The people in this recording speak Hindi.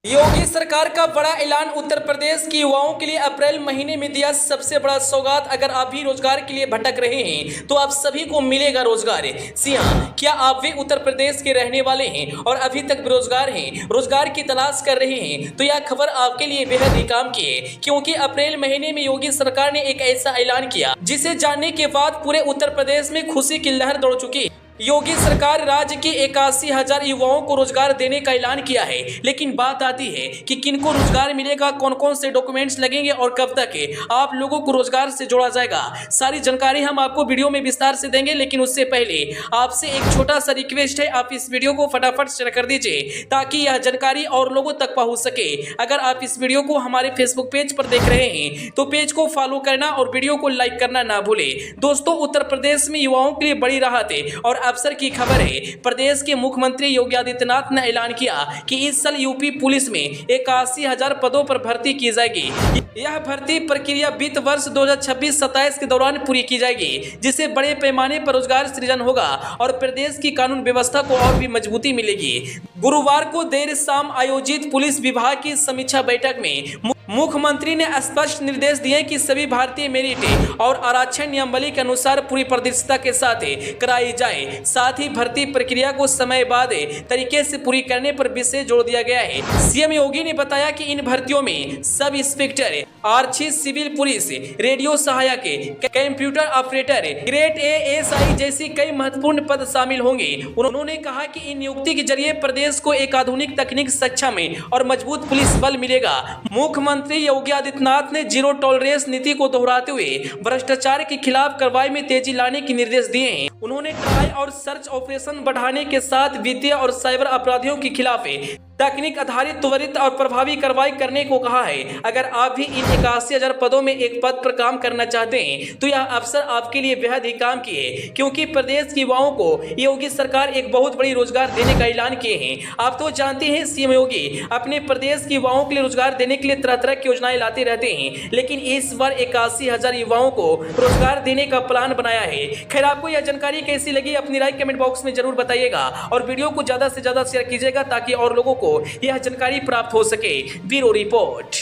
योगी सरकार का बड़ा ऐलान। उत्तर प्रदेश के युवाओं के लिए अप्रैल महीने में दिया सबसे बड़ा सौगात। अगर आप भी रोजगार के लिए भटक रहे हैं तो आप सभी को मिलेगा रोजगार। जी हां, क्या आप भी उत्तर प्रदेश के रहने वाले हैं और अभी तक बेरोजगार हैं, रोजगार की तलाश कर रहे हैं, तो यह खबर आपके लिए बेहद ही काम की है, क्योंकि अप्रैल महीने में योगी सरकार ने एक ऐसा ऐलान किया जिसे जानने के बाद पूरे उत्तर प्रदेश में खुशी की लहर दौड़ चुकी। योगी सरकार राज्य के 81,000 युवाओं को रोजगार देने का ऐलान किया है, लेकिन बात आती है कि किनको रोजगार मिलेगा, कौन कौन से डॉक्यूमेंट्स लगेंगे और कब तक आप लोगों को रोजगार से जोड़ा जाएगा। सारी जानकारी हम आपको वीडियो में विस्तार से देंगे, लेकिन उससे पहले आपसे एक छोटा सा रिक्वेस्ट है, आप इस वीडियो को फटाफट शेयर कर दीजिए ताकि यह जानकारी और लोगों तक पहुंच सके। अगर आप इस वीडियो को हमारे फेसबुक पेज पर देख रहे हैं तो पेज को फॉलो करना और वीडियो को लाइक करना ना भूले। दोस्तों, उत्तर प्रदेश में युवाओं के लिए बड़ी राहत है और अवसर की खबर है। प्रदेश के मुख्यमंत्री योगी आदित्यनाथ ने ऐलान किया कि इस साल यूपी पुलिस में 81,000 पदों पर भर्ती की जाएगी। यह भर्ती प्रक्रिया वित्त वर्ष 2026-27 के दौरान पूरी की जाएगी, जिससे बड़े पैमाने पर रोजगार सृजन होगा और प्रदेश की कानून व्यवस्था को और भी मजबूती मिलेगी। गुरुवार को देर शाम आयोजित पुलिस विभाग की समीक्षा बैठक में मुख्यमंत्री ने स्पष्ट निर्देश दिए कि सभी भारतीय मेरिट और आरक्षण नियमावली के अनुसार पूरी पारदर्शिता के साथ कराई जाए। साथ ही भर्ती प्रक्रिया को समयबद्ध तरीके से पूरी करने पर विशेष जोर दिया गया है। सीएम योगी ने बताया कि इन भर्तियों में सब इंस्पेक्टर, आरक्षी, सिविल पुलिस, रेडियो सहायक, कंप्यूटर ऑपरेटर, ग्रेड एएसआई जैसी कई महत्वपूर्ण पद शामिल होंगे। उन्होंने कहा कि इन नियुक्ति के जरिए प्रदेश को एक आधुनिक तकनीक सक्षम और मजबूत पुलिस बल मिलेगा। मुख्यमंत्री योगी आदित्यनाथ ने जीरो टॉलरेंस नीति को दोहराते हुए भ्रष्टाचार के खिलाफ कार्रवाई में तेजी लाने के निर्देश दिए हैं। उन्होंने ट्राई और सर्च ऑपरेशन बढ़ाने के साथ वित्तीय और साइबर अपराधियों के खिलाफ तकनीक आधारित त्वरित और प्रभावी कार्रवाई करने को कहा है। अगर आप भी इन 81,000 पदों में एक पद पर काम करना चाहते हैं तो यह अवसर आपके लिए बेहद ही काम की है, क्योंकि प्रदेश के युवाओं को योगी सरकार एक बहुत बड़ी रोजगार देने का ऐलान किए हैं। आप तो जानते हैं सीएम योगी अपने प्रदेश के युवाओं के लिए रोजगार देने के लिए तरह तरह की योजनाएं लाते रहते हैं, लेकिन इस बार 81,000 युवाओं को रोजगार देने का प्लान बनाया है। खैर, आपको यह जानकारी कैसी लगी अपनी राय कमेंट बॉक्स में जरूर बताइएगा और वीडियो को ज्यादा से ज्यादा शेयर कीजिएगा ताकि और लोगों को यह जानकारी प्राप्त हो सके। Bureau report.